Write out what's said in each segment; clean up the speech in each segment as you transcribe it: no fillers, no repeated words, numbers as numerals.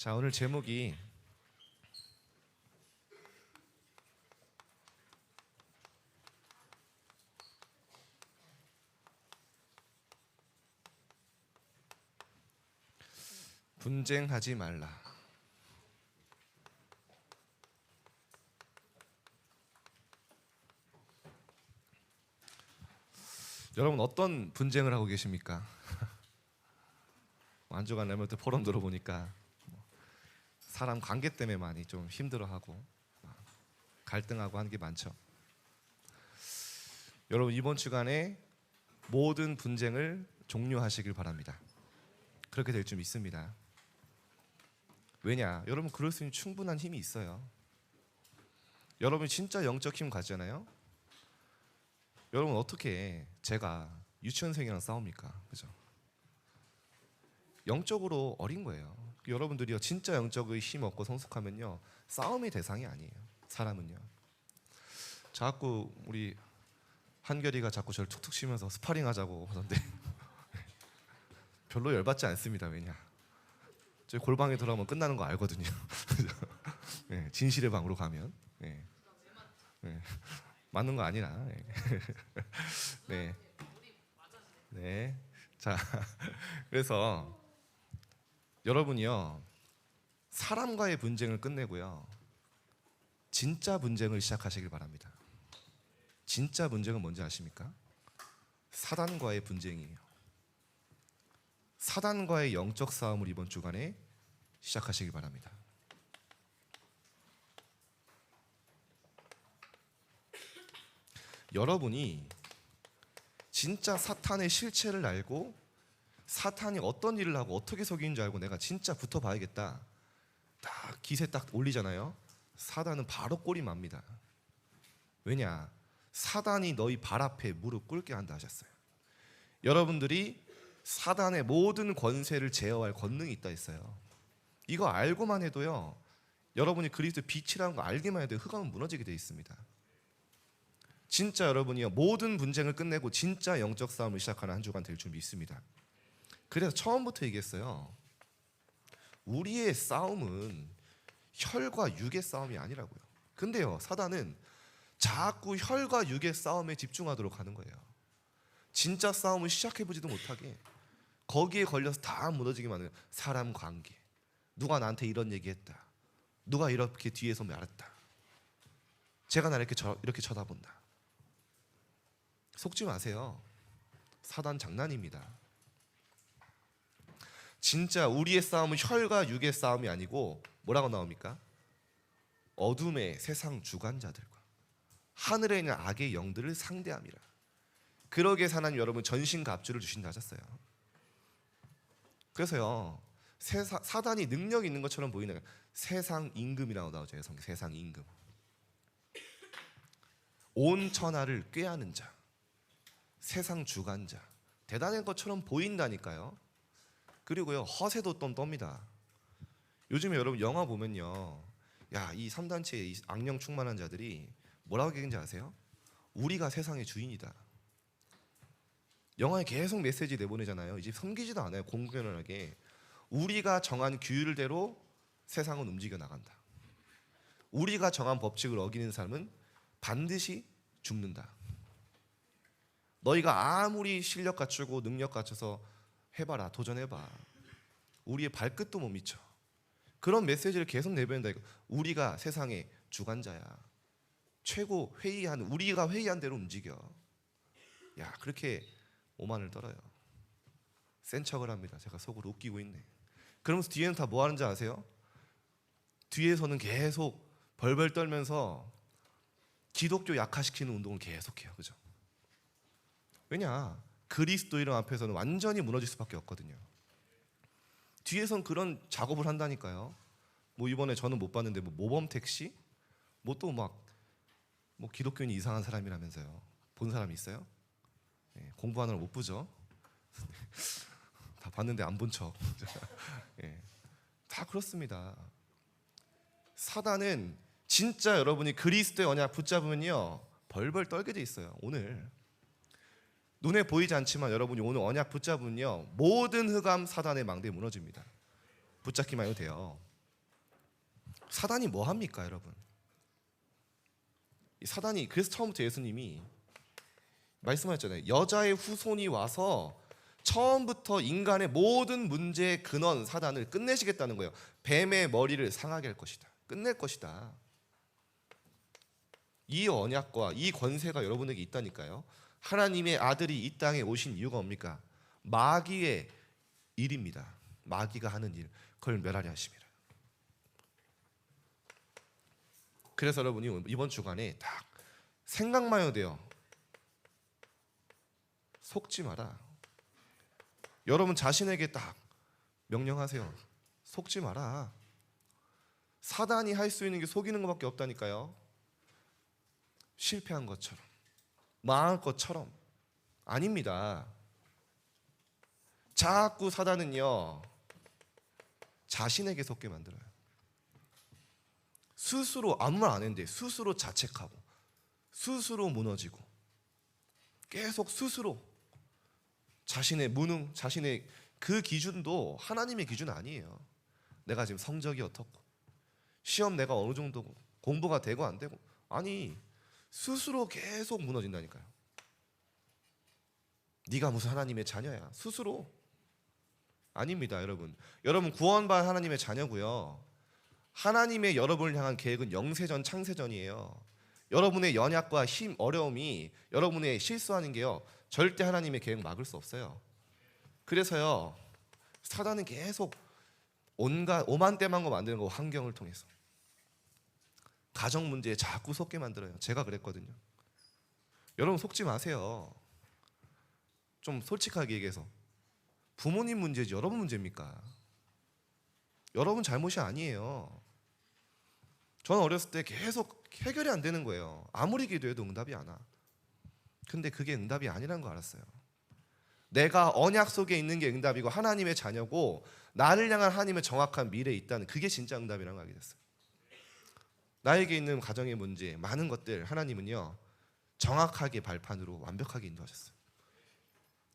자, 오늘 제목이 분쟁하지 말라. 여러분 어떤 분쟁을 하고 계십니까? 한 주간 레몬트 포럼 들어보니까 사람 관계 때문에 많이 좀 힘들어하고 갈등하고 하는 게 많죠. 여러분 이번 주간에 모든 분쟁을 종료하시길 바랍니다. 그렇게 될 줄 믿습니다. 왜냐? 여러분 그럴 수 있는 충분한 힘이 있어요. 여러분이 진짜 영적 힘 가지잖아요. 여러분 어떻게 제가 유치원생이랑 싸웁니까? 그죠? 영적으로 어린 거예요. 여러분들이요 진짜 영적의 힘 얻고 성숙하면요 싸움의 대상이 아니에요. 사람은요. 자꾸 우리 한결이가 자꾸 저를 툭툭 치면서 스파링하자고 하던데 별로 열받지 않습니다. 왜냐? 저희 골방에 들어가면 끝나는 거 알거든요. 네, 진실의 방으로 가면 네. 네. 맞는 거 아니라 네. 네. 자, 그래서 여러분이요 사람과의 분쟁을 끝내고요 진짜 분쟁을 시작하시길 바랍니다. 진짜 분쟁은 뭔지 아십니까? 사단과의 분쟁이에요. 사단과의 영적 싸움을 이번 주간에 시작하시길 바랍니다. 여러분이 진짜 사탄의 실체를 알고 사탄이 어떤 일을 하고 어떻게 속이는지 알고 내가 진짜 붙어봐야겠다 딱 기세 딱 올리잖아요. 사단은 바로 꼬리 맙니다. 왜냐? 사단이 너희 발 앞에 무릎 꿇게 한다 하셨어요. 여러분들이 사단의 모든 권세를 제어할 권능이 있다 했어요. 이거 알고만 해도요 여러분이 그리스도의 빛이라는 거 알기만 해도 흑암은 무너지게 돼 있습니다. 진짜 여러분이요 모든 분쟁을 끝내고 진짜 영적 싸움을 시작하는 한 주간 될 줄 믿습니다. 그래서 처음부터 얘기했어요. 우리의 싸움은 혈과 육의 싸움이 아니라고요. 근데요 사단은 자꾸 혈과 육의 싸움에 집중하도록 하는 거예요. 진짜 싸움을 시작해보지도 못하게 거기에 걸려서 다 무너지게 만드는 사람 관계. 누가 나한테 이런 얘기했다. 누가 이렇게 뒤에서 말했다. 제가 나를 이렇게 쳐다본다. 속지 마세요. 사단 장난입니다. 진짜 우리의 싸움은 혈과 육의 싸움이 아니고 뭐라고 나옵니까? 어둠의 세상 주관자들과 하늘에 있는 악의 영들을 상대함이라. 그러게 하나님 여러분 전신갑주를 주신다 하셨어요. 그래서요 사단이 능력 있는 것처럼 보이는 세상 임금이라고 나오죠. 세상 임금. 온 천하를 꾀하는 자, 세상 주관자, 대단한 것처럼 보인다니까요. 그리고요 허세도 좀 떱니다. 요즘에 여러분 영화 보면요 야, 이 3단체의 이 악령 충만한 자들이 뭐라고 얘기하는지 아세요? 우리가 세상의 주인이다. 영화에 계속 메시지 내보내잖아요. 이제 섬기지도 않아요. 공공연하게 우리가 정한 규율대로 세상은 움직여 나간다. 우리가 정한 법칙을 어기는 사람은 반드시 죽는다. 너희가 아무리 실력 갖추고 능력 갖춰서 해봐라, 도전해봐. 우리의 발끝도 못 미쳐. 그런 메시지를 계속 내보낸다. 우리가 세상의 주관자야. 최고 회의한 우리가 회의한 대로 움직여. 야, 그렇게 오만을 떨어요. 센 척을 합니다. 제가 속으로 웃기고 있네. 그러면서 뒤에는 다 뭐 하는지 아세요? 뒤에서는 계속 벌벌 떨면서 기독교 약화시키는 운동을 계속해요. 그죠? 왜냐? 그리스도인들 앞에서는 완전히 무너질 수밖에 없거든요. 뒤에선 그런 작업을 한다니까요. 뭐 이번에 저는 못 봤는데 뭐 모범 택시? 뭐 또 막 뭐 기독교인이 이상한 사람이라면서요. 본 사람이 있어요? 예, 공부하느라 못 보죠. 다 봤는데 안 본 척. 예, 다 그렇습니다. 사단은 진짜 여러분이 그리스도의 언약 붙잡으면요 벌벌 떨게 돼 있어요. 오늘 눈에 보이지 않지만 여러분이 오늘 언약 붙잡으면요 모든 흑암 사단의 망대에 무너집니다. 붙잡기만 해도 돼요. 사단이 뭐 합니까, 여러분? 이 사단이, 그래서 처음부터 예수님이 말씀하셨잖아요. 여자의 후손이 와서 처음부터 인간의 모든 문제의 근원 사단을 끝내시겠다는 거예요. 뱀의 머리를 상하게 할 것이다. 끝낼 것이다. 이 언약과 이 권세가 여러분에게 있다니까요. 하나님의 아들이 이 땅에 오신 이유가 뭡니까? 마귀의 일입니다. 마귀가 하는 일, 그걸 멸하려 하십니다. 그래서 여러분이 이번 주간에 딱 생각만 해도 돼요. 속지 마라. 여러분 자신에게 딱 명령하세요. 속지 마라. 사단이 할 수 있는 게 속이는 것밖에 없다니까요. 실패한 것처럼, 망할 것처럼. 아닙니다. 자꾸 사단은요, 자신에게 속게 만들어요. 스스로 아무 말 안 했는데 스스로 자책하고 스스로 무너지고 계속 스스로 자신의 무능, 자신의 그 기준도 하나님의 기준 아니에요. 내가 지금 성적이 어떻고 시험 내가 어느 정도고 공부가 되고 안 되고, 아니 스스로 계속 무너진다니까요. 네가 무슨 하나님의 자녀야. 스스로. 아닙니다, 여러분. 여러분 구원받은 하나님의 자녀고요. 하나님의 여러분을 향한 계획은 영세전 창세전이에요. 여러분의 연약과 힘, 어려움이 여러분의 실수하는 게요, 절대 하나님의 계획 막을 수 없어요. 그래서요, 사단은 계속 온갖 오만때만 거 만드는 거, 환경을 통해서 가정 문제에 자꾸 속게 만들어요. 제가 그랬거든요. 여러분 속지 마세요. 좀 솔직하게 얘기해서 부모님 문제지 여러분 문제입니까? 여러분 잘못이 아니에요. 저는 어렸을 때 계속 해결이 안 되는 거예요. 아무리 기도해도 응답이 안 와. 근데 그게 응답이 아니라는 거 알았어요. 내가 언약 속에 있는 게 응답이고 하나님의 자녀고 나를 향한 하나님의 정확한 미래에 있다는, 그게 진짜 응답이라는 걸 알게 됐어요. 나에게 있는 가정의 문제, 많은 것들 하나님은요 정확하게 발판으로 완벽하게 인도하셨어요.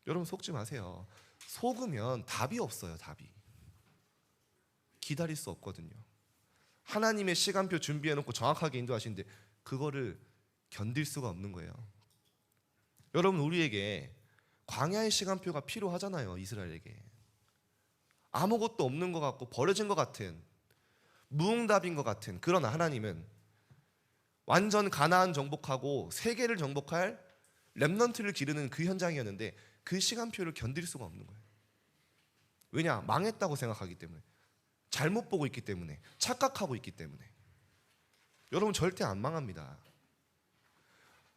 여러분 속지 마세요. 속으면 답이 없어요. 답이 기다릴 수 없거든요. 하나님의 시간표 준비해놓고 정확하게 인도하시는데 그거를 견딜 수가 없는 거예요. 여러분 우리에게 광야의 시간표가 필요하잖아요. 이스라엘에게 아무것도 없는 것 같고 버려진 것 같은, 무응답인 것 같은, 그러나 하나님은 완전 가나안 정복하고 세계를 정복할 렘넌트를 기르는 그 현장이었는데 그 시간표를 견딜 수가 없는 거예요. 왜냐? 망했다고 생각하기 때문에, 잘못 보고 있기 때문에, 착각하고 있기 때문에. 여러분 절대 안 망합니다.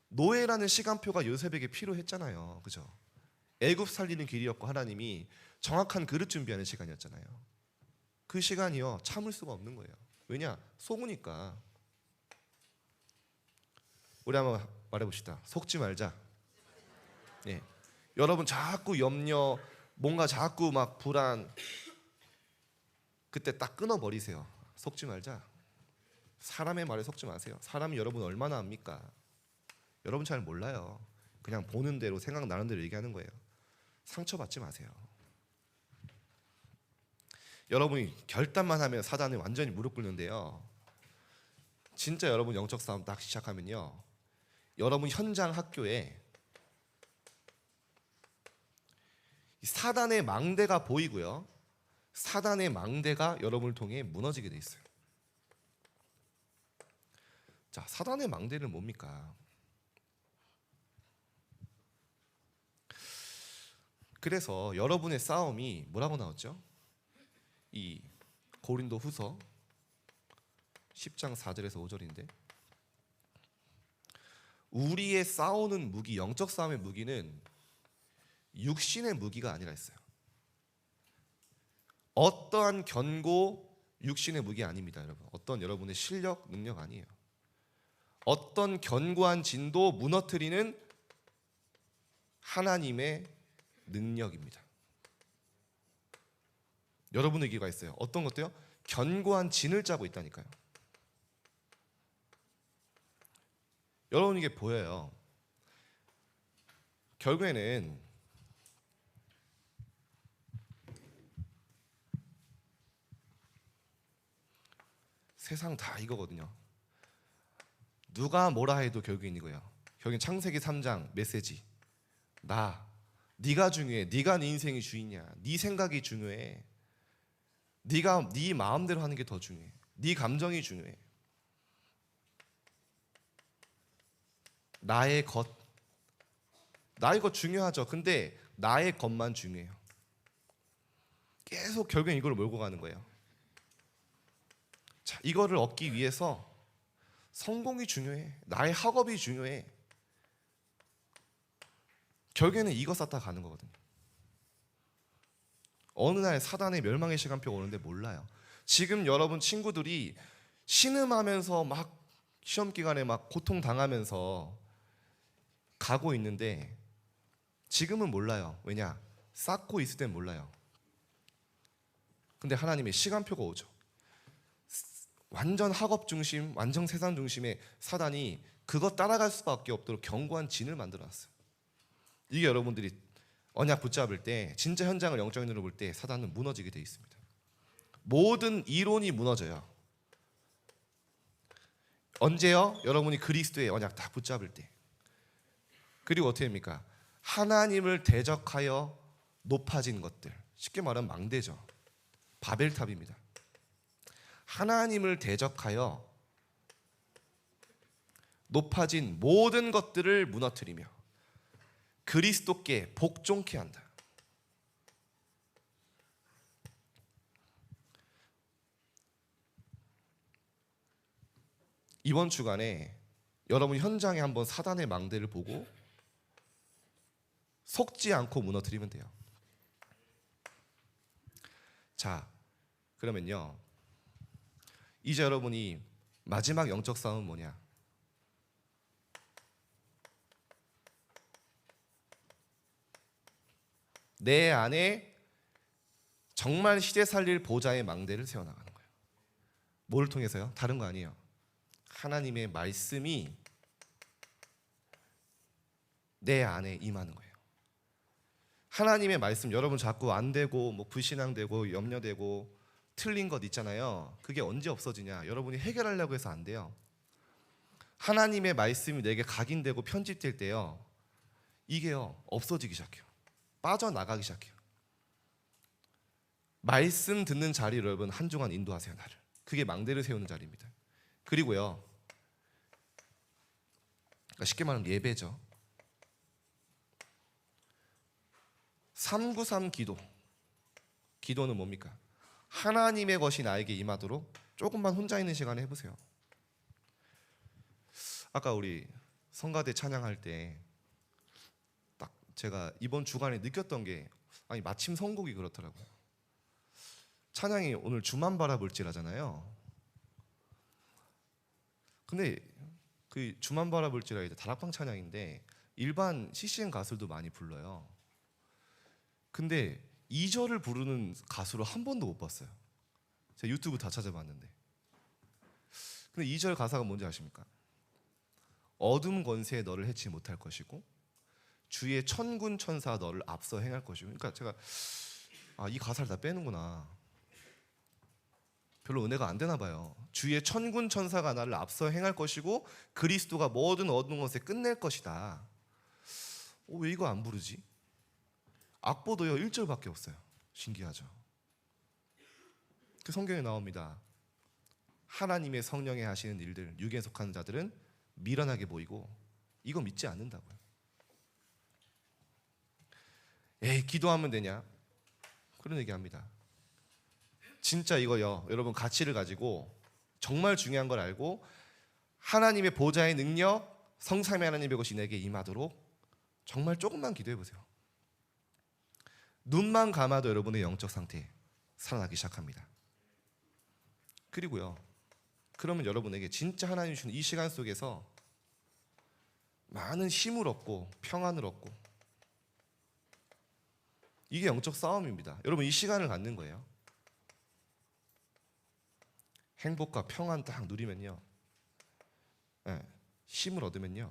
노예라는 시간표가 요셉에게 필요했잖아요. 그죠? 애굽 살리는 길이었고 하나님이 정확한 그릇 준비하는 시간이었잖아요. 그 시간이요 참을 수가 없는 거예요. 왜냐? 속으니까. 우리 한번 말해봅시다. 속지 말자. 네. 여러분 자꾸 염려, 뭔가 자꾸 막 불안, 그때 딱 끊어버리세요. 속지 말자. 사람의 말에 속지 마세요. 사람이 여러분 얼마나 압니까? 여러분 잘 몰라요. 그냥 보는 대로 생각나는 대로 얘기하는 거예요. 상처받지 마세요. 여러분이 결단만 하면 사단이 완전히 무릎 꿇는데요, 진짜 여러분 영적 싸움 딱 시작하면요, 여러분 현장 학교에 사단의 망대가 보이고요, 사단의 망대가 여러분을 통해 무너지게 돼 있어요. 자, 사단의 망대는 뭡니까? 그래서 여러분의 싸움이 뭐라고 나왔죠? 이 고린도 후서 10장 4절에서 5절인데, 우리의 싸우는 무기, 영적 싸움의 무기는 육신의 무기가 아니라 했어요. 어떠한 견고 육신의 무기 아닙니다, 여러분. 어떤 여러분의 실력, 능력 아니에요. 어떤 견고한 진도 무너뜨리는 하나님의 능력입니다. 여러분에게가 있어요. 어떤 것도요? 견고한 진을 짜고 있다니까요. 여러분에게 보여요. 결국에는 세상 다 이거거든요. 누가 뭐라 해도 결국엔 이거예요. 결국엔 창세기 3장 메시지. 네가 중요해. 네가 네 인생이 주인이야. 네 생각이 중요해. 네가 네 마음대로 하는 게 더 중요해. 네 감정이 중요해. 나의 것 중요하죠. 근데 나의 것만 중요해요. 계속 결국엔 이걸 몰고 가는 거예요. 자, 이거를 얻기 위해서 성공이 중요해. 나의 학업이 중요해. 결국에는 이거 쌓다 가는 거거든요. 어느 날 사단의 멸망의 시간표가 오는데 몰라요. 지금 여러분 친구들이 신음하면서 막 시험 기간에 막 고통 당하면서 가고 있는데 지금은 몰라요. 왜냐? 쌓고 있을 땐 몰라요. 근데 하나님의 시간표가 오죠. 완전 학업 중심, 완전 세상 중심의 사단이 그거 따라갈 수밖에 없도록 견고한 진을 만들어놨어요. 이게 여러분들이 언약 붙잡을 때, 진짜 현장을 영적인 눈으로 볼 때 사단은 무너지게 돼 있습니다. 모든 이론이 무너져요. 언제요? 여러분이 그리스도의 언약 다 붙잡을 때. 그리고 어떻게 됩니까? 하나님을 대적하여 높아진 것들, 쉽게 말하면 망대죠. 바벨탑입니다. 하나님을 대적하여 높아진 모든 것들을 무너뜨리며 그리스도께 복종케 한다. 이번 주간에 여러분 현장에 한번 사단의 망대를 보고 속지 않고 무너뜨리면 돼요. 자, 그러면요, 이제 여러분이 마지막 영적 싸움은 뭐냐? 내 안에 정말 시대 살릴 보좌의 망대를 세워나가는 거예요. 뭐를 통해서요? 다른 거 아니에요. 하나님의 말씀이 내 안에 임하는 거예요. 하나님의 말씀, 여러분 자꾸 안 되고 뭐 불신앙되고 염려되고 틀린 것 있잖아요. 그게 언제 없어지냐? 여러분이 해결하려고 해서 안 돼요. 하나님의 말씀이 내게 각인되고 편집될 때요, 이게요 없어지기 시작해요. 빠져나가기 시작해요. 말씀 듣는 자리를 여러분 한 주간 인도하세요. 나를. 그게 망대를 세우는 자리입니다. 그리고요, 그러니까 쉽게 말하면 예배죠. 393 기도는 뭡니까? 하나님의 것이 나에게 임하도록 조금만 혼자 있는 시간에 해보세요. 아까 우리 성가대 찬양할 때 딱 제가 이번 주간에 느꼈던 게, 아니 마침 선곡이 그렇더라고요. 찬양이 오늘 주만 바라볼지라잖아요. 근데 그 주만 바라볼지라 다락방 찬양인데 일반 CCM 가수들도 많이 불러요. 근데 2절을 부르는 가수를 한 번도 못 봤어요. 제가 유튜브 다 찾아봤는데. 근데 2절 가사가 뭔지 아십니까? 어둠 권세에 너를 해치 못할 것이고 주의 천군 천사 너를 앞서 행할 것이고. 그러니까 제가 이 가사를 다 빼는구나. 별로 은혜가 안 되나 봐요. 주의 천군 천사가 나를 앞서 행할 것이고 그리스도가 모든 어두운 것에 끝낼 것이다. 왜 이거 안 부르지? 악보도요 1절밖에 없어요. 신기하죠. 그 성경에 나옵니다. 하나님의 성령에 하시는 일들, 육에 속하는 자들은 미련하게 보이고 이거 믿지 않는다고요. 에이, 기도하면 되냐? 그런 얘기합니다. 진짜 이거요, 여러분 가치를 가지고 정말 중요한 걸 알고 하나님의 보좌의 능력, 성삼위 하나님의 것이 내게 임하도록 정말 조금만 기도해 보세요. 눈만 감아도 여러분의 영적 상태 살아나기 시작합니다. 그리고요, 그러면 여러분에게 진짜 하나님이 주는 이 시간 속에서 많은 힘을 얻고 평안을 얻고, 이게 영적 싸움입니다. 여러분 이 시간을 갖는 거예요. 행복과 평안 딱 누리면요, 힘을 얻으면요,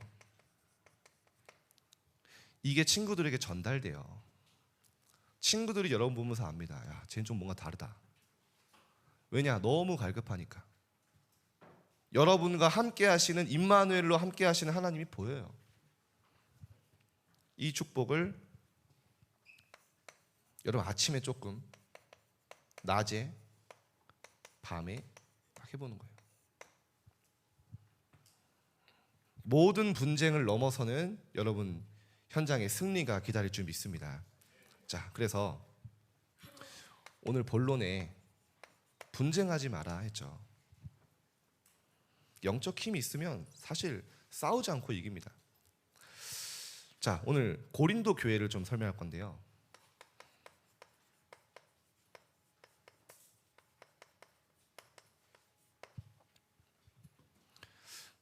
이게 친구들에게 전달돼요. 친구들이 여러분 보면서 압니다. 야, 쟤는 좀 뭔가 다르다. 왜냐? 너무 갈급하니까. 여러분과 함께 하시는 임마누엘로 함께 하시는 하나님이 보여요. 이 축복을 여러분 아침에 조금, 낮에, 밤에 딱 해보는 거예요. 모든 분쟁을 넘어서는 여러분 현장의 승리가 기다릴 줄 믿습니다. 자, 그래서 오늘 본론에 분쟁하지 마라 했죠. 영적 힘이 있으면 사실 싸우지 않고 이깁니다. 자, 오늘 고린도 교회를 좀 설명할 건데요.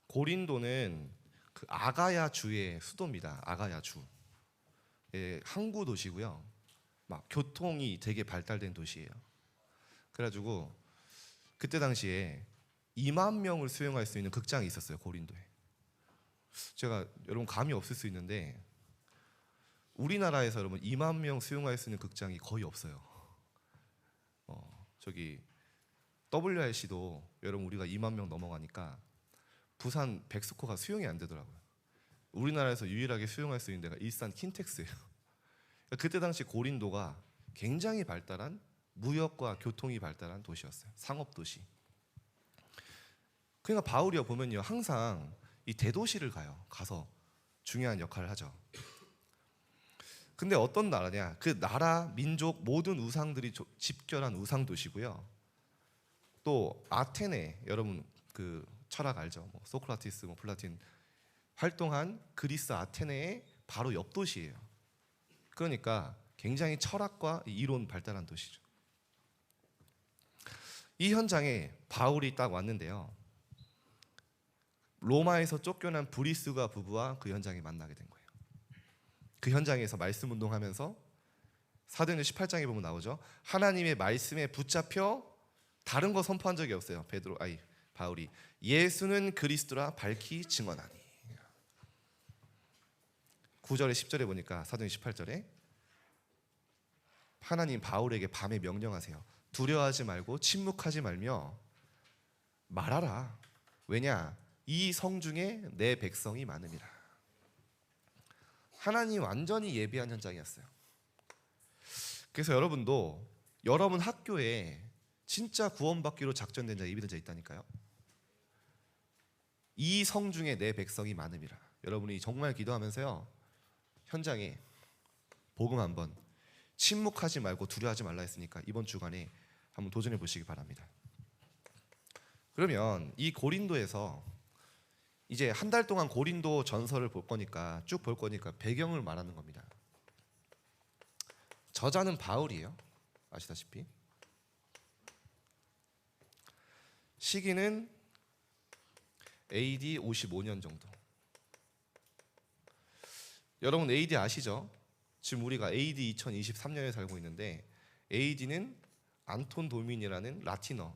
고린도는 그 아가야 주의 수도입니다. 아가야 주. 예, 항구 도시고요. 막 교통이 되게 발달된 도시예요. 그래가지고 그때 당시에 2만 명을 수용할 수 있는 극장이 있었어요. 고린도에. 제가 여러분 감이 없을 수 있는데 우리나라에서 여러분 2만 명 수용할 수 있는 극장이 거의 없어요. 저기 WRC도 여러분 우리가 2만 명 넘어가니까 부산 백스코가 수용이 안 되더라고요. 우리나라에서 유일하게 수용할 수 있는 데가 일산 킨텍스예요. 그때 당시 고린도가 굉장히 발달한 무역과 교통이 발달한 도시였어요. 상업 도시. 그러니까 바울이요 보면요 항상 이 대도시를 가서 중요한 역할을 하죠. 근데 어떤 나라냐? 그 나라, 민족 모든 우상들이 집결한 우상 도시고요. 또 아테네, 여러분 그 철학 알죠? 뭐 소크라티스, 뭐 플라틴 활동한 그리스 아테네의 바로 옆 도시예요. 그러니까 굉장히 철학과 이론 발달한 도시죠. 이 현장에 바울이 딱 왔는데요. 로마에서 쫓겨난 브리스가 부부와 그 현장에 만나게 된 거예요. 그 현장에서 말씀 운동하면서 사도행전 18장에 보면 나오죠. 하나님의 말씀에 붙잡혀 다른 거 선포한 적이 없어요. 바울이 예수는 그리스도라 밝히 증언하니. 9절에 10절에 보니까 사도행전 18절에 하나님 바울에게 밤에 명령하세요. 두려워하지 말고 침묵하지 말며 말하라. 왜냐? 이 성중에 내 백성이 많음이라. 하나님 완전히 예비한 현장이었어요. 그래서 여러분도 여러분 학교에 진짜 구원받기로 작전된 자, 예비된 자 있다니까요. 이 성중에 내 백성이 많음이라. 여러분이 정말 기도하면서요 현장에 복음 한번 침묵하지 말고 두려워하지 말라 했으니까 이번 주간에 한번 도전해 보시기 바랍니다. 그러면 이 고린도에서 이제 한 달 동안 고린도 전설을 쭉 볼 거니까 배경을 말하는 겁니다. 저자는 바울이에요. 아시다시피 시기는 AD 55년 정도. 여러분 AD 아시죠? 지금 우리가 AD 2023년에 살고 있는데 AD는 안톤 도민이라는 라틴어.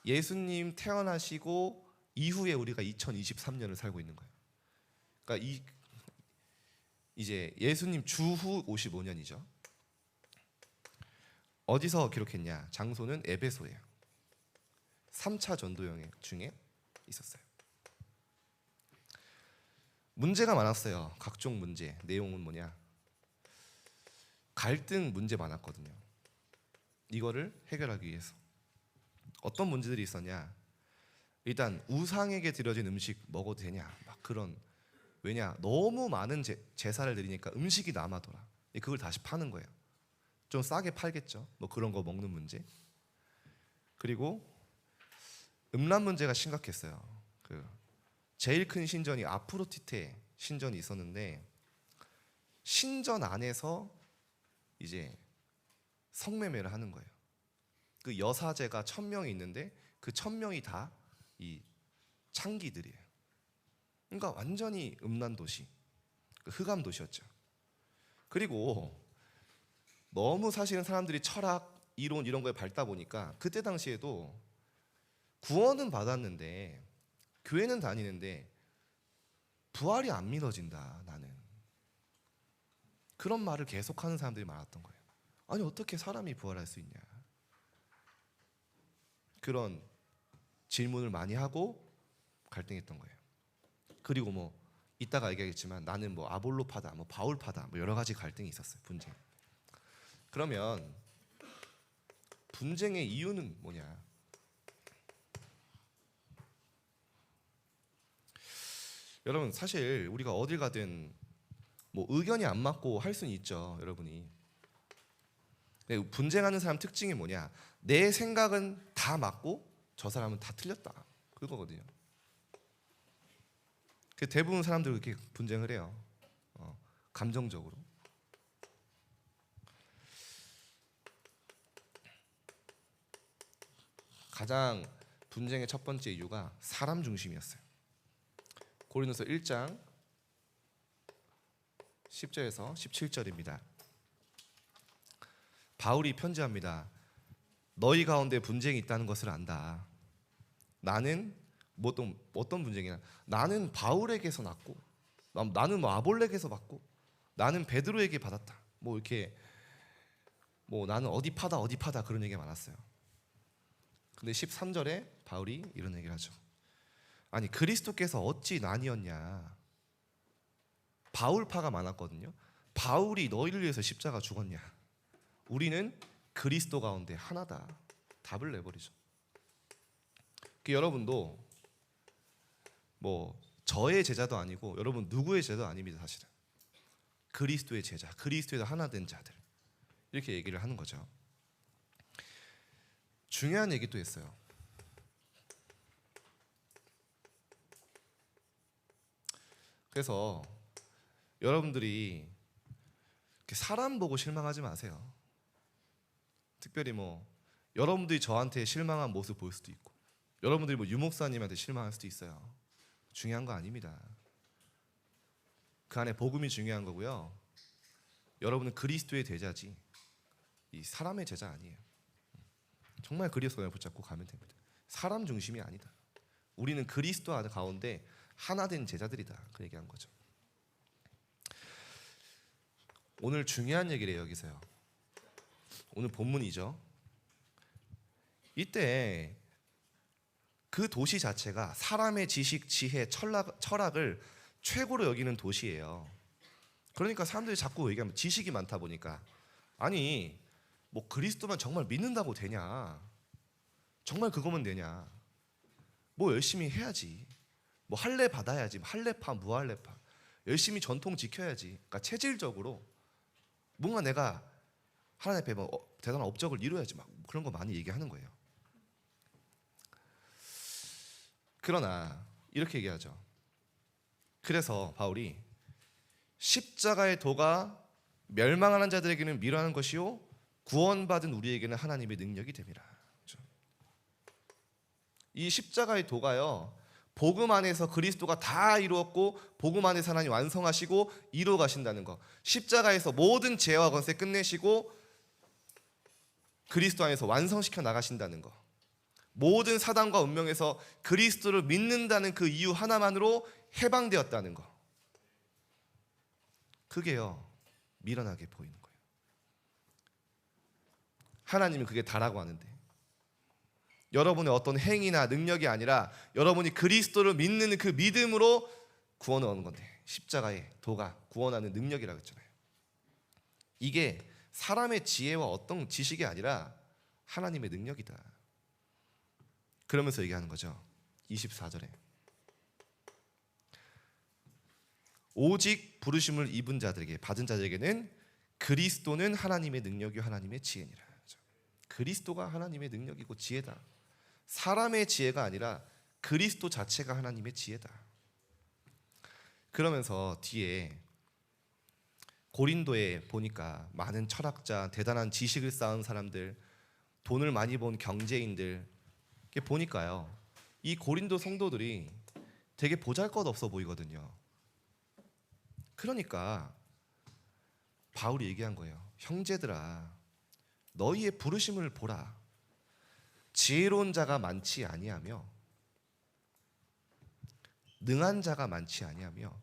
예수님 태어나시고 이후에 우리가 2023년을 살고 있는 거예요. 그러니까 이제 예수님 주후 55년이죠. 어디서 기록했냐? 장소는 에베소예요. 3차 전도 여행 중에 있었어요. 문제가 많았어요. 각종 문제. 내용은 뭐냐? 갈등 문제 많았거든요. 이거를 해결하기 위해서 어떤 문제들이 있었냐? 일단 우상에게 드려진 음식 먹어도 되냐? 막 그런. 왜냐? 너무 많은 제사를 드리니까 음식이 남아돌아. 그걸 다시 파는 거예요. 좀 싸게 팔겠죠. 뭐 그런 거 먹는 문제. 그리고 음란 문제가 심각했어요. 제일 큰 신전이 아프로디테 신전이 있었는데 신전 안에서 이제 성매매를 하는 거예요. 그 여사제가 1000명이 있는데 그 1000명이 다 이 창기들이에요. 그러니까 완전히 음란 도시, 흑암 도시였죠. 그리고 너무 사실은 사람들이 철학, 이론 이런 거에 밝다 보니까 그때 당시에도 구원은 받았는데 교회는 다니는데 부활이 안 믿어진다. 나는 그런 말을 계속하는 사람들이 많았던 거예요. 아니 어떻게 사람이 부활할 수 있냐? 그런 질문을 많이 하고 갈등했던 거예요. 그리고 뭐 이따가 얘기하겠지만 나는 뭐 아볼로파다, 뭐 바울파다, 뭐 여러 가지 갈등이 있었어요. 분쟁. 그러면 분쟁의 이유는 뭐냐? 여러분 사실 우리가 어딜 가든 뭐 의견이 안 맞고 할 수는 있죠, 여러분이. 근데 분쟁하는 사람 특징이 뭐냐? 내 생각은 다 맞고 저 사람은 다 틀렸다. 그거거든요. 그 대부분 사람들 그렇게 분쟁을 해요. 감정적으로. 가장 분쟁의 첫 번째 이유가 사람 중심이었어요. 고린도서 1장 10절에서 17절입니다. 바울이 편지합니다. 너희 가운데 분쟁이 있다는 것을 안다. 나는 뭐 어떤 분쟁이냐? 나는 바울에게서 났고, 나는 뭐 아볼렉에서 받고, 나는 베드로에게 받았다. 뭐 이렇게 뭐 나는 어디 파다 그런 얘기가 많았어요. 근데 13절에 바울이 이런 얘기를 하죠. 아니 그리스도께서 어찌 나뉘었냐? 바울파가 많았거든요. 바울이 너희를 위해서 십자가 죽었냐? 우리는 그리스도 가운데 하나다. 답을 내버리죠. 여러분도 뭐 저의 제자도 아니고 여러분 누구의 제자도 아닙니다. 사실은 그리스도의 제자, 그리스도에서 하나 된 자들, 이렇게 얘기를 하는 거죠. 중요한 얘기도 했어요. 그래서 여러분들이 사람 보고 실망하지 마세요. 특별히 뭐 여러분들이 저한테 실망한 모습 볼 수도 있고, 여러분들이 뭐 유목사님한테 실망할 수도 있어요. 중요한 거 아닙니다. 그 안에 복음이 중요한 거고요. 여러분은 그리스도의 제자지 이 사람의 제자 아니에요. 정말 그리스도를 붙잡고 가면 됩니다. 사람 중심이 아니다. 우리는 그리스도 가운데 하나 된 제자들이다. 그 얘기한 거죠. 오늘 중요한 얘기를 해요. 여기서요. 오늘 본문이죠. 이때 그 도시 자체가 사람의 지식, 지혜, 철학을 최고로 여기는 도시예요. 그러니까 사람들이 자꾸 얘기하면 지식이 많다 보니까, 아니 뭐 그리스도만 정말 믿는다고 되냐? 정말 그거면 되냐? 뭐 열심히 해야지. 뭐 할례 받아야지. 할례파, 무할례파. 열심히 전통 지켜야지. 그러니까 체질적으로 뭔가 내가 하나님 앞에 뭐 대단한 업적을 이루어야지. 막 그런 거 많이 얘기하는 거예요. 그러나 이렇게 얘기하죠. 그래서 바울이 십자가의 도가 멸망하는 자들에게는 미련한 것이요 구원받은 우리에게는 하나님의 능력이 됨이라. 그렇죠? 이 십자가의 도가요, 복음 안에서 그리스도가 다 이루었고 복음 안에서 하나님 완성하시고 이루어 가신다는 거. 십자가에서 모든 죄와 권세 끝내시고 그리스도 안에서 완성시켜 나가신다는 거. 모든 사단과 운명에서 그리스도를 믿는다는 그 이유 하나만으로 해방되었다는 거. 그게요 미련하게 보이는 거예요. 하나님은 그게 다라고 하는데, 여러분의 어떤 행위나 능력이 아니라 여러분이 그리스도를 믿는 그 믿음으로 구원을 얻는 건데, 십자가의 도가 구원하는 능력이라고 했잖아요. 이게 사람의 지혜와 어떤 지식이 아니라 하나님의 능력이다. 그러면서 얘기하는 거죠. 24절에 오직 부르심을 입은 자들에게, 받은 자들에게는 그리스도는 하나님의 능력이요 하나님의 지혜니라. 그리스도가 하나님의 능력이고 지혜다. 사람의 지혜가 아니라 그리스도 자체가 하나님의 지혜다. 그러면서 뒤에 고린도에 보니까 많은 철학자, 대단한 지식을 쌓은 사람들, 돈을 많이 번 경제인들 보니까요, 이 고린도 성도들이 되게 보잘것없어 보이거든요. 그러니까 바울이 얘기한 거예요. 형제들아, 너희의 부르심을 보라. 지혜로운 자가 많지 아니하며 능한 자가 많지 아니하며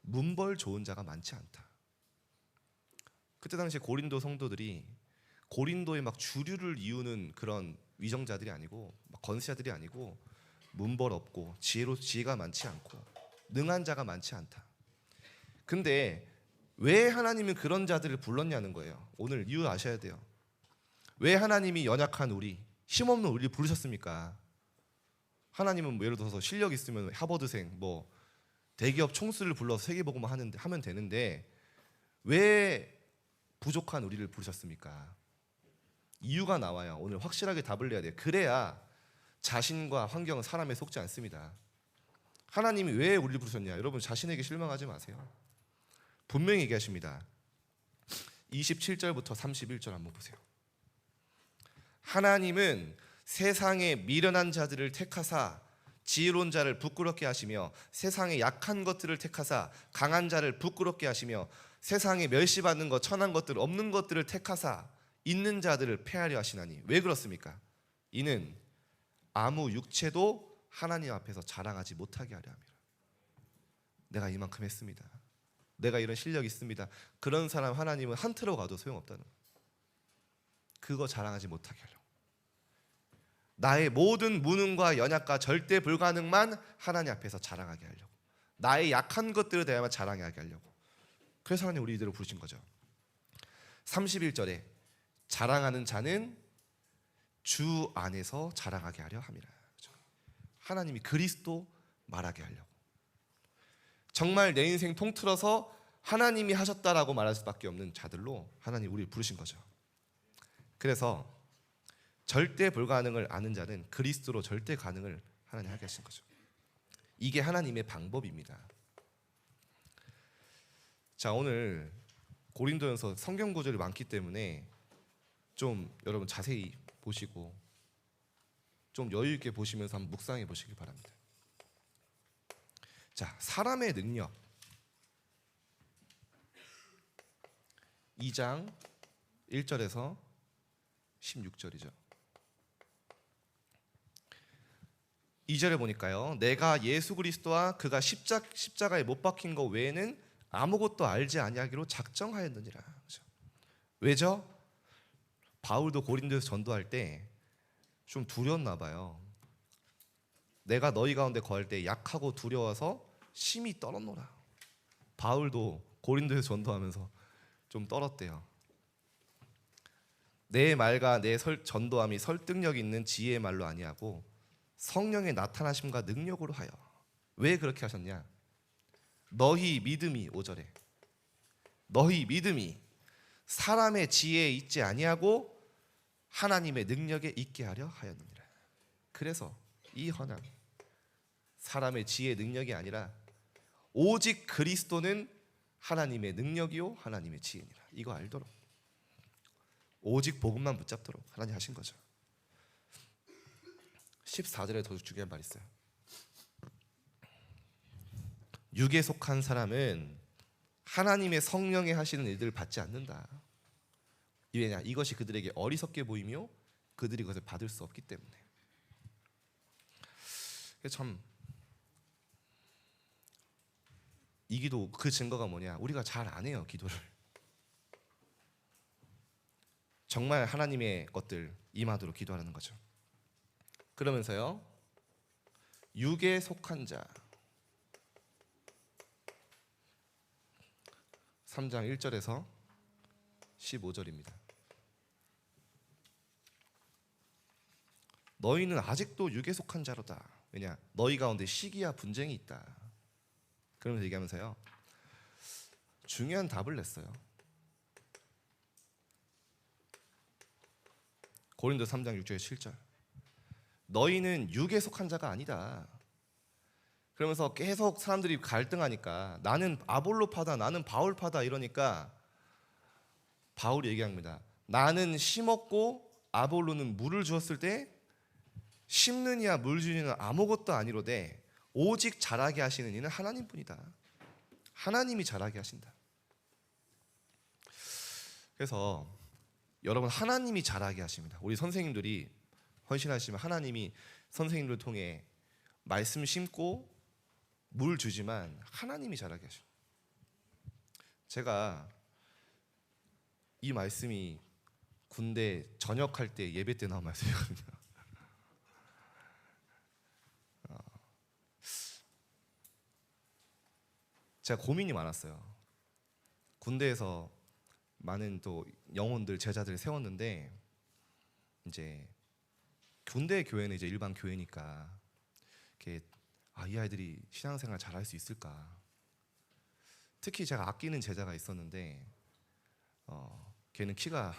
문벌 좋은 자가 많지 않다. 그때 당시에 고린도 성도들이 고린도에 막 주류를 이루는 그런 위정자들이 아니고 막 건세자들이 아니고 문벌 없고 지혜가 많지 않고 능한 자가 많지 않다. 근데 왜 하나님은 그런 자들을 불렀냐는 거예요. 오늘 이유 아셔야 돼요. 왜 하나님이 연약한 우리, 힘없는 우리를 부르셨습니까? 하나님은 뭐 예를 들어서 실력 있으면 하버드생, 뭐 대기업 총수를 불러서 세계복음을 하면 되는데 왜 부족한 우리를 부르셨습니까? 이유가 나와요. 오늘 확실하게 답을 내야 돼요. 그래야 자신과 환경은 사람에 속지 않습니다. 하나님이 왜 우리를 부르셨냐? 여러분 자신에게 실망하지 마세요. 분명히 얘기하십니다. 27절부터 31절 한번 보세요. 하나님은 세상에 미련한 자들을 택하사 지혜로운 자를 부끄럽게 하시며 세상에 약한 것들을 택하사 강한 자를 부끄럽게 하시며 세상에 멸시받는 것 천한 것들 없는 것들을 택하사 있는 자들을 폐하려 하시나니 왜 그렇습니까? 이는 아무 육체도 하나님 앞에서 자랑하지 못하게 하려 함이라. 내가 이만큼 했습니다. 내가 이런 실력이 있습니다. 그런 사람 하나님은 한 트로 가도 소용없다는 거예요. 그거 자랑하지 못하게 하려고. 나의 모든 무능과 연약과 절대 불가능만 하나님 앞에서 자랑하게 하려고. 나의 약한 것들에 대해만 자랑하게 하려고. 그래서 하나님 우리 이대로 부르신 거죠. 31절에 자랑하는 자는 주 안에서 자랑하게 하려 함이라. 하나님이 그리스도 말하게 하려고. 정말 내 인생 통틀어서 하나님이 하셨다라고 말할 수밖에 없는 자들로 하나님 우리를 부르신 거죠. 그래서 절대 불가능을 아는 자는 그리스도로 절대 가능을 하나님 하게 하신 거죠. 이게 하나님의 방법입니다. 자, 오늘 고린도전서 성경 구절이 많기 때문에 좀 여러분 자세히 보시고 좀 여유 있게 보시면서 한번 묵상해 보시기 바랍니다. 자, 사람의 능력 2장 1절에서 16절이죠. 2절에 보니까요. 내가 예수 그리스도와 그가 십자가에 못 박힌 것 외에는 아무것도 알지 아니하기로 작정하였느니라. 그렇죠? 왜죠? 바울도 고린도에서 전도할 때 좀 두려웠나 봐요. 내가 너희 가운데 거할 때 약하고 두려워서 심히 떨었노라. 바울도 고린도에서 전도하면서 좀 떨었대요. 내 말과 내 전도함이 설득력 있는 지혜의 말로 아니하고 성령의 나타나심과 능력으로 하여. 왜 그렇게 하셨냐? 너희 믿음이 5절에 너희 믿음이 사람의 지혜에 있지 아니하고 하나님의 능력에 있게 하려 하였느니라. 그래서 이 헌함 사람의 지혜 능력이 아니라 오직 그리스도는 하나님의 능력이요 하나님의 지혜니라. 이거 알도록 오직 복음만 붙잡도록 하나님 하신 거죠. 14절에 더 중요한 말이 있어요. 육에 속한 사람은 하나님의 성령에 하시는 일들을 받지 않는다. 왜냐? 이것이 그들에게 어리석게 보이며 그들이 그것을 받을 수 없기 때문에. 참 이 기도 그 증거가 뭐냐? 우리가 잘 안 해요, 기도를. 정말 하나님의 것들 임하도록 기도하는 거죠. 그러면서요. 육에 속한 자 3장 1절에서 15절입니다. 너희는 아직도 육에 속한 자로다. 왜냐? 너희 가운데 시기와 분쟁이 있다. 그러면서 얘기하면서요. 중요한 답을 냈어요. 고린도 3장 6절 7절. 너희는 육에 속한 자가 아니다. 그러면서 계속 사람들이 갈등하니까 나는 아볼로파다, 나는 바울파다 이러니까 바울이 얘기합니다. 나는 심었고 아볼로는 물을 주었을 때 심는 이와 물 주는 이는 아무것도 아니로되 오직 자라게 하시는 이는 하나님뿐이다. 하나님이 자라게 하신다. 그래서 여러분 하나님이 자라게 하십니다. 우리 선생님들이 헌신하시면 하나님이 선생님들 통해 말씀 심고 물 주지만 하나님이 자라게 하셔. 제가 이 말씀이 군대 전역할 때 예배 때 나온 말씀이거든요. 제가 고민이 많았어요. 군대에서 많은 또 영혼들 제자들 세웠는데 이제 군대 교회는 이제 일반 교회니까 이렇게 이 아이들이 신앙생활 잘할 수 있을까? 특히 제가 아끼는 제자가 있었는데 걔는 키가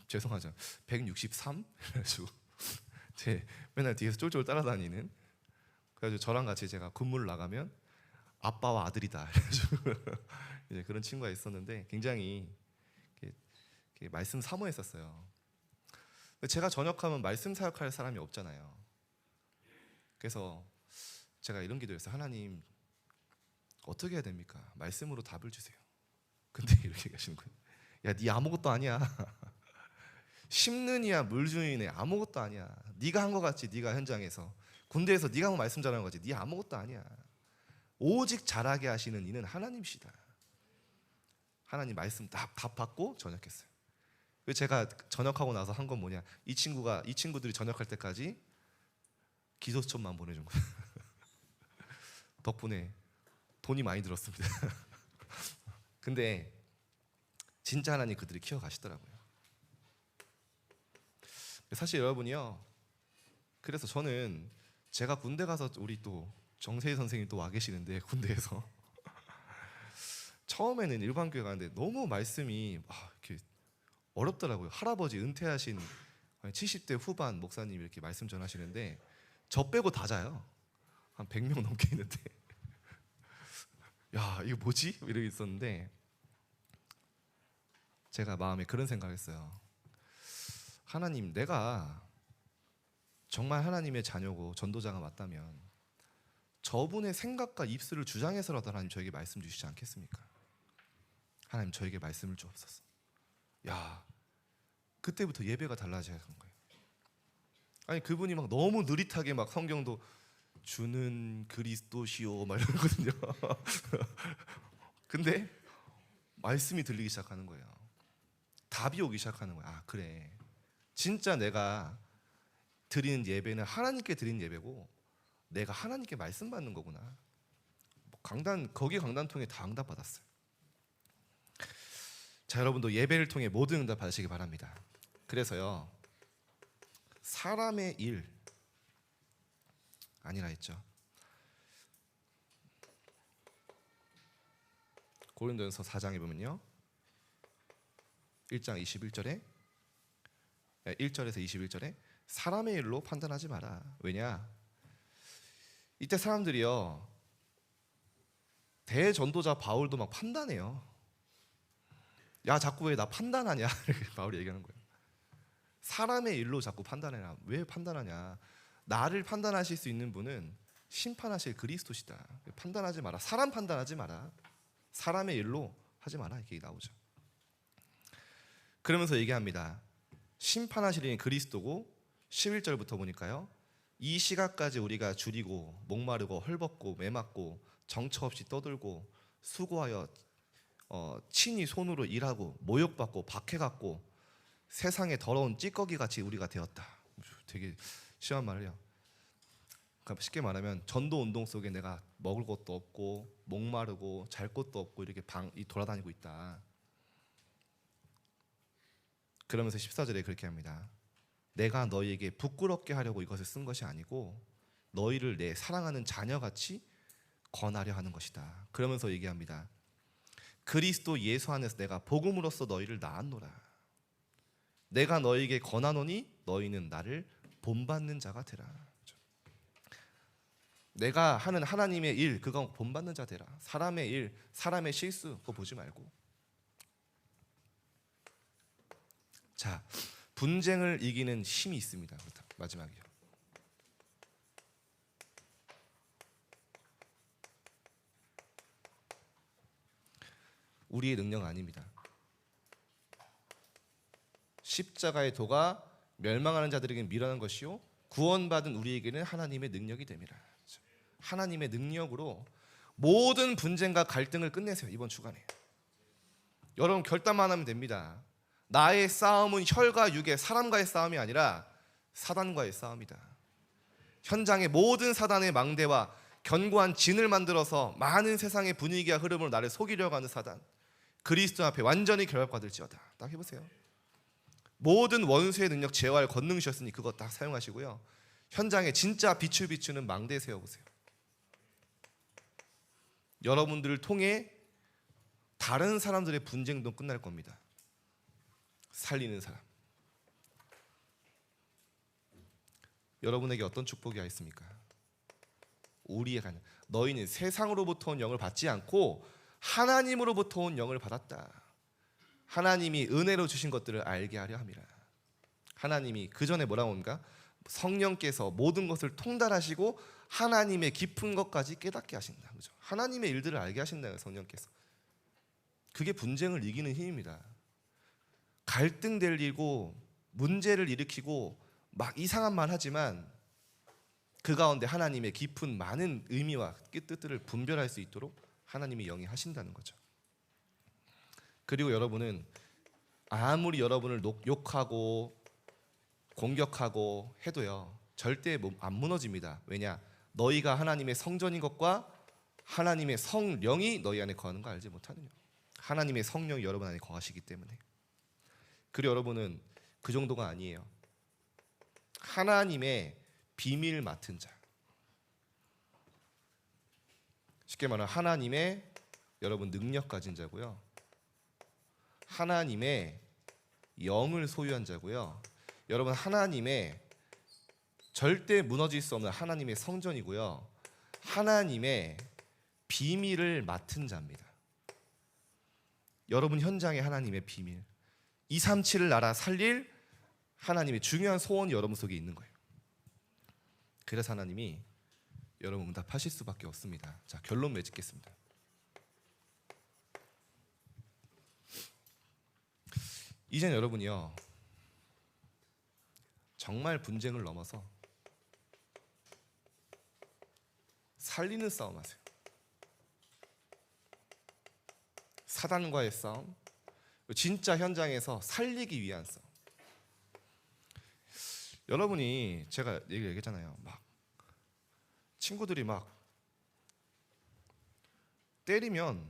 죄송하죠 163 그래가지고 제 맨날 뒤에서 쫄쫄 따라다니는 그래가지고 저랑 같이 제가 근무를 나가면 아빠와 아들이다 그래가지고 이제 그런 친구가 있었는데 굉장히 이렇게 말씀 사모했었어요. 제가 전역하면 말씀 사역할 사람이 없잖아요. 그래서 제가 이런 기도했어요. 하나님 어떻게 해야 됩니까? 말씀으로 답을 주세요. 근데 이렇게 얘기하시는 거예요. 야, 네 아무것도 아니야. 심는 이야 물 주는 애 아무것도 아니야. 네가 한 거 같지? 네가 현장에서 군대에서 네가 뭐 말씀 잘하는 거지? 네 아무것도 아니야. 오직 잘하게 하시는 이는 하나님이시다. 하나님 말씀 답 받고 전역했어요. 제가 전역하고 나서 한 건 뭐냐? 이 친구들이 전역할 때까지 기도처만 보내준 거예요. 덕분에 돈이 많이 들었습니다. 근데 진짜 하나님 그들이 키워가시더라고요. 사실 여러분이요. 그래서 저는 제가 군대 가서 우리 또 정세희 선생님이 또 와 계시는데 군대에서 처음에는 일반 교회 가는데 너무 말씀이 이렇게 어렵더라고요. 할아버지 은퇴하신 70대 후반 목사님이 이렇게 말씀 전하시는데 저 빼고 다 자요. 한 100명 넘게 있는데 야 이거 뭐지? 이러고 있었는데 제가 마음에 그런 생각했어요. 하나님 내가 정말 하나님의 자녀고 전도자가 맞다면 저분의 생각과 입술을 주장해서라도 하나님 저에게 말씀 주시지 않겠습니까? 하나님 저에게 말씀을 주옵소서. 야 그때부터 예배가 달라져야 하는 거예요. 아니 그분이 막 너무 느릿하게 막 성경도 주는 그리스도시오 막 이러거든요. 근데 말씀이 들리기 시작하는 거예요. 답이 오기 시작하는 거예요. 그래 진짜 내가 드리는 예배는 하나님께 드리는 예배고 내가 하나님께 말씀 받는 거구나. 거기 강단통에 다 응답 받았어요. 자 여러분도 예배를 통해 모든 응답 받으시기 바랍니다. 그래서요 사람의 일 아니라 했죠. 고린도전서 4장에 보면요 1장 21절에 1절에서 21절에 사람의 일로 판단하지 마라. 왜냐? 이때 사람들이요 대전도자 바울도 막 판단해요. 야 자꾸 왜 나 판단하냐 이렇게 바울이 얘기하는 거예요. 사람의 일로 자꾸 판단해라. 왜 판단하냐? 나를 판단하실 수 있는 분은 심판하실 그리스도시다. 판단하지 마라. 사람 판단하지 마라. 사람의 일로 하지 마라. 이렇게 나오죠. 그러면서 얘기합니다. 심판하실 이는 그리스도고 11절부터 보니까요. 이 시각까지 우리가 줄이고 목마르고 헐벗고 매맞고 정처 없이 떠들고 수고하여 친히 손으로 일하고 모욕받고 박해받고 세상에 더러운 찌꺼기 같이 우리가 되었다. 되게 심한 말이에요. 그러니까 쉽게 말하면 전도 운동 속에 내가 먹을 것도 없고 목마르고 잘 것도 없고 이렇게 돌아다니고 있다. 그러면서 14절에 그렇게 합니다. 내가 너희에게 부끄럽게 하려고 이것을 쓴 것이 아니고 너희를 내 사랑하는 자녀같이 권하려 하는 것이다. 그러면서 얘기합니다. 그리스도 예수 안에서 내가 복음으로써 너희를 낳았노라. 내가 너희에게 권하노니 너희는 나를 본받는 자가 되라. 내가 하는 하나님의 일 그거 본받는 자 되라. 사람의 일, 사람의 실수 그거 보지 말고. 자, 분쟁을 이기는 힘이 있습니다. 마지막이요. 우리의 능력 아닙니다. 십자가의 도가 멸망하는 자들에게는 미련한 것이요 구원받은 우리에게는 하나님의 능력이 됨이라. 하나님의 능력으로 모든 분쟁과 갈등을 끝내세요. 이번 주간에 여러분 결단만 하면 됩니다. 나의 싸움은 혈과 육의 사람과의 싸움이 아니라 사단과의 싸움이다. 현장의 모든 사단의 망대와 견고한 진을 만들어서 많은 세상의 분위기와 흐름으로 나를 속이려고 하는 사단, 그리스도 앞에 완전히 결박받을지어다. 딱 해보세요. 모든 원수의 능력 제어할 권능이셨으니 그거 딱 사용하시고요. 현장에 진짜 빛을 비추는 망대 세워보세요. 여러분들을 통해 다른 사람들의 분쟁도 끝날 겁니다. 살리는 사람. 여러분에게 어떤 축복이 있습니까? 우리의 가냐. 너희는 세상으로부터 온 영을 받지 않고 하나님으로부터 온 영을 받았다. 하나님이 은혜로 주신 것들을 알게 하려 함이라. 하나님이 그 전에 뭐라고 합니까? 성령께서 모든 것을 통달하시고 하나님의 깊은 것까지 깨닫게 하신다. 그죠? 하나님의 일들을 알게 하신다는 성령께서. 그게 분쟁을 이기는 힘입니다. 갈등될 일이고 문제를 일으키고 막 이상한 말 하지만 그 가운데 하나님의 깊은 많은 의미와 뜻들을 분별할 수 있도록 하나님이 영이 하신다는 거죠. 그리고 여러분은 아무리 여러분을 욕하고 공격하고 해도요, 절대 안 무너집니다. 왜냐? 너희가 하나님의 성전인 것과 하나님의 성령이 너희 안에 거하는 거 알지 못하느냐. 하나님의 성령이 여러분 안에 거하시기 때문에. 그리고 여러분은 그 정도가 아니에요. 하나님의 비밀 맡은 자. 쉽게 말하면 하나님의 여러분 능력 가진 자고요. 하나님의 영을 소유한 자고요. 여러분 하나님의 절대 무너질 수 없는 하나님의 성전이고요. 하나님의 비밀을 맡은 자입니다. 여러분 현장에 하나님의 비밀, 237을 날아 살릴 하나님의 중요한 소원이 여러분 속에 있는 거예요. 그래서 하나님이 여러분 응답하실 수밖에 없습니다. 자, 결론 맺겠습니다. 이젠 여러분이요, 정말 분쟁을 넘어서 살리는 싸움 하세요. 사단과의 싸움, 진짜 현장에서 살리기 위한 싸움. 여러분이 제가 얘기했잖아요. 막 친구들이 막 때리면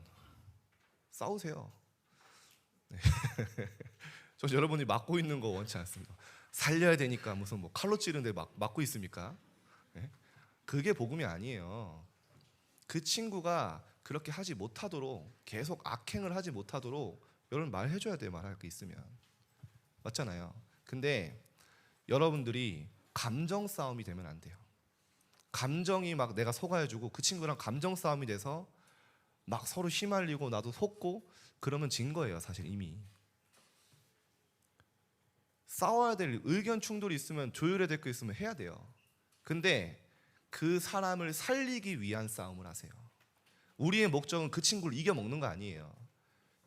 싸우세요. 네. 저 여러분이 맞고 있는 거 원치 않습니다. 살려야 되니까 무슨 뭐 칼로 찌르는데 막 맞고 있습니까? 네? 그게 복음이 아니에요. 그 친구가 그렇게 하지 못하도록, 계속 악행을 하지 못하도록 여러분 말해줘야 돼요. 말할 게 있으면. 맞잖아요. 근데 여러분들이 감정 싸움이 되면 안 돼요. 감정이 막 내가 속아해주고 그 친구랑 감정 싸움이 돼서 막 서로 휘말리고 나도 속고 그러면 진 거예요. 사실 이미. 싸워야 될 의견 충돌이 있으면 조율해야 될 거 있으면 해야 돼요. 근데 그 사람을 살리기 위한 싸움을 하세요. 우리의 목적은 그 친구를 이겨먹는 거 아니에요.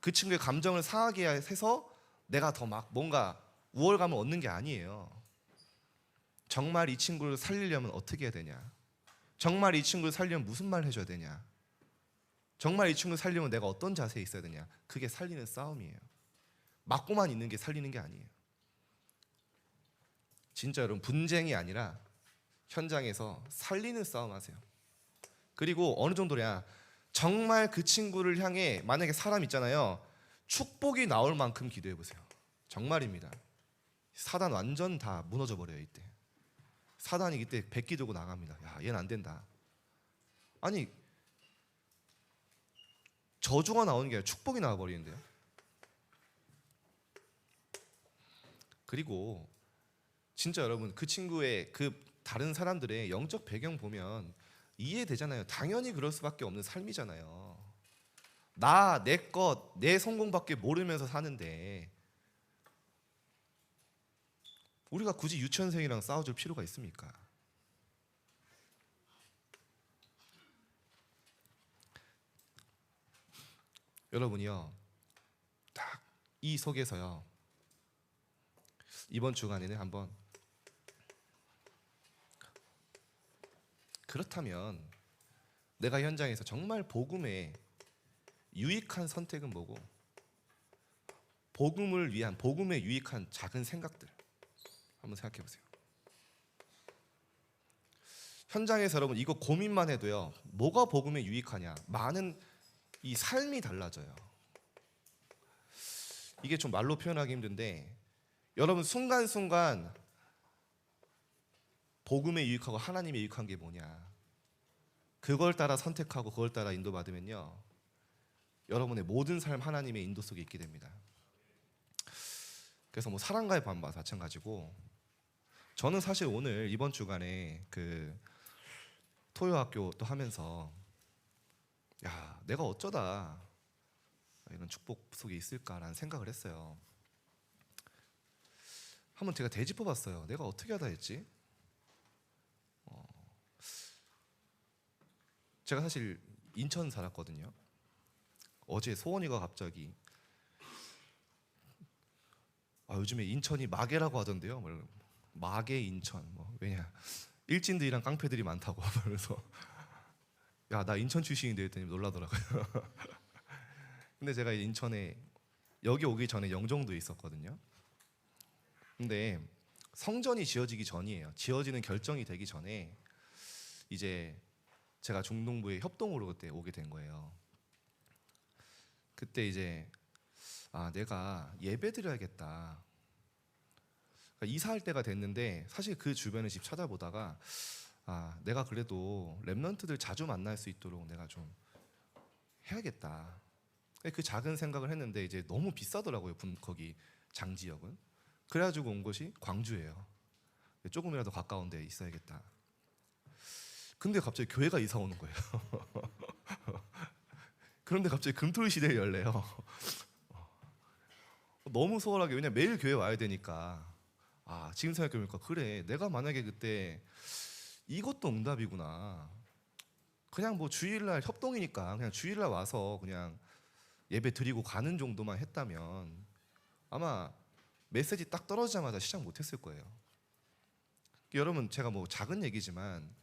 그 친구의 감정을 상하게 해서 내가 더 막 뭔가 우월감을 얻는 게 아니에요. 정말 이 친구를 살리려면 어떻게 해야 되냐? 정말 이 친구를 살리려면 무슨 말 해줘야 되냐? 정말 이 친구를 살리려면 내가 어떤 자세에 있어야 되냐? 그게 살리는 싸움이에요. 맞고만 있는 게 살리는 게 아니에요. 진짜 여러분 분쟁이 아니라 현장에서 살리는 싸움 하세요. 그리고 어느 정도냐, 정말 그 친구를 향해 만약에 사람 있잖아요, 축복이 나올 만큼 기도해 보세요. 정말입니다. 사단 완전 다 무너져 버려요. 이때 사단이 이때 백기 들고 나갑니다. 야, 얘는 안 된다. 아니 저주가 나오는 게 아니라 축복이 나와 버리는데요. 그리고 진짜 여러분 그 친구의 그 다른 사람들의 영적 배경 보면 이해되잖아요. 당연히 그럴 수밖에 없는 삶이잖아요. 나, 내 것, 내 성공밖에 모르면서 사는데 우리가 굳이 유치원생이랑 싸워줄 필요가 있습니까? 여러분이요, 딱 이 속에서요, 이번 주간에는 한번 그렇다면 내가 현장에서 정말 복음에 유익한 선택은 뭐고, 복음을 위한, 복음에 유익한 작은 생각들 한번 생각해 보세요. 현장에서 여러분 이거 고민만 해도요. 뭐가 복음에 유익하냐? 많은 이 삶이 달라져요. 이게 좀 말로 표현하기 힘든데 여러분 순간순간 복음에 유익하고 하나님에 유익한 게 뭐냐? 그걸 따라 선택하고 그걸 따라 인도받으면요. 여러분의 모든 삶 하나님의 인도 속에 있게 됩니다. 그래서 뭐 사랑과의 반바 마찬가지고 저는 사실 오늘 이번 주간에 그 토요학교 또 하면서 야 내가 어쩌다 이런 축복 속에 있을까라는 생각을 했어요. 한번 제가 되짚어봤어요. 내가 어떻게 하다 했지? 제가 사실 인천 살았거든요. 어제 소원이가 갑자기 요즘에 인천이 마개라고 하던데요. 마개 인천 왜냐 일진들이랑 깡패들이 많다고 그래서 야 나 인천 출신인데 했더니 놀라더라고요. 근데 제가 인천에 여기 오기 전에 영종도에 있었거든요. 근데 성전이 지어지기 전이에요. 지어지는 결정이 되기 전에 이제 제가 중동부의 협동으로 그때 오게 된 거예요. 그때 이제 내가 예배 드려야겠다. 그러니까 이사할 때가 됐는데 사실 그 주변에 집 찾아보다가 내가 그래도 렘넌트들 자주 만날 수 있도록 내가 좀 해야겠다. 그 작은 생각을 했는데 이제 너무 비싸더라고요. 거기 장지역은. 그래가지고 온 곳이 광주예요. 조금이라도 가까운 데 있어야겠다. 근데 갑자기 교회가 이사 오는 거예요. 그런데 갑자기 금토일 시대를 열래요. 너무 소홀하게 왜냐면 매일 교회 와야 되니까 지금 생각해보니까 그래 내가 만약에 그때 이것도 응답이구나. 그냥 뭐 주일날 협동이니까 그냥 주일날 와서 그냥 예배 드리고 가는 정도만 했다면 아마 메시지 딱 떨어지자마자 시작 못했을 거예요. 여러분 제가 뭐 작은 얘기지만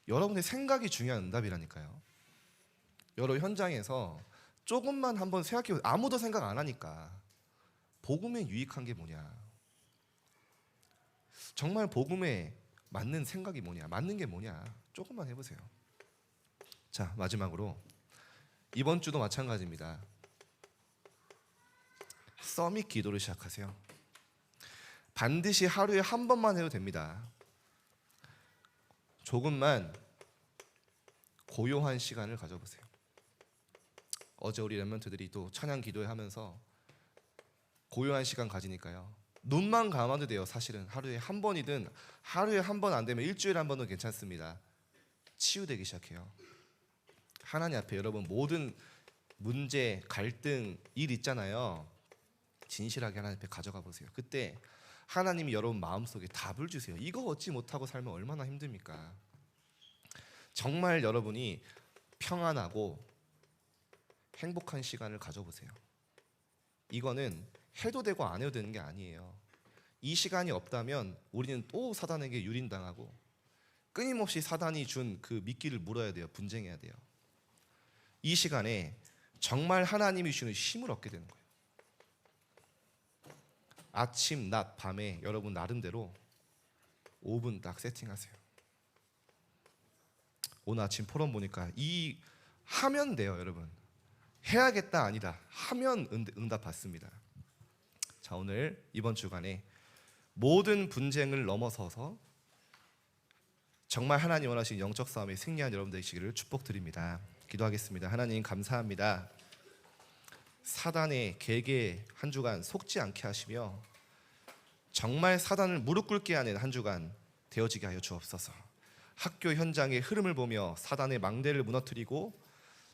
여러분의 생각이 중요한 응답이라니까요. 여러 현장에서 조금만 한번 생각해보세요. 아무도 생각 안 하니까 복음에 유익한 게 뭐냐? 정말 복음에 맞는 생각이 뭐냐? 맞는 게 뭐냐? 조금만 해보세요. 자 마지막으로 이번 주도 마찬가지입니다. 서밋 기도를 시작하세요. 반드시 하루에 한 번만 해도 됩니다. 조금만 고요한 시간을 가져보세요. 어제 우리 렘넌트들이 또 찬양 기도회 하면서 고요한 시간 가지니까요. 눈만 감아도 돼요. 사실은 하루에 한 번이든 하루에 한 번 안 되면 일주일에 한 번은 괜찮습니다. 치유되기 시작해요. 하나님 앞에 여러분 모든 문제, 갈등, 일 있잖아요. 진실하게 하나님 앞에 가져가 보세요. 그때 하나님이 여러분 마음속에 답을 주세요. 이거 얻지 못하고 살면 얼마나 힘듭니까? 정말 여러분이 평안하고 행복한 시간을 가져보세요. 이거는 해도 되고 안 해도 되는 게 아니에요. 이 시간이 없다면 우리는 또 사단에게 유린당하고 끊임없이 사단이 준 그 미끼를 물어야 돼요. 분쟁해야 돼요. 이 시간에 정말 하나님이 주는 힘을 얻게 되는 거예요. 아침, 낮, 밤에 여러분 나름대로 5분 딱 세팅하세요. 오늘 아침 포럼 보니까 하면 돼요. 여러분 해야겠다 아니다. 하면 응답 받습니다. 자 오늘 이번 주간에 모든 분쟁을 넘어서서 정말 하나님 원하시는 영적 싸움에 승리한 여러분 되시기를 축복드립니다. 기도하겠습니다. 하나님 감사합니다. 사단의 계계에 한 주간 속지 않게 하시며 정말 사단을 무릎 꿇게 하는 한 주간 되어지게 하여 주옵소서. 학교 현장의 흐름을 보며 사단의 망대를 무너뜨리고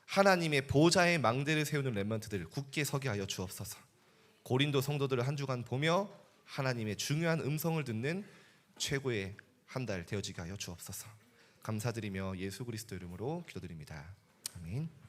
하나님의 보좌의 망대를 세우는 렘넌트들 굳게 서게 하여 주옵소서. 고린도 성도들을 한 주간 보며 하나님의 중요한 음성을 듣는 최고의 한 달 되어지게 하여 주옵소서. 감사드리며 예수 그리스도 이름으로 기도드립니다. 아멘.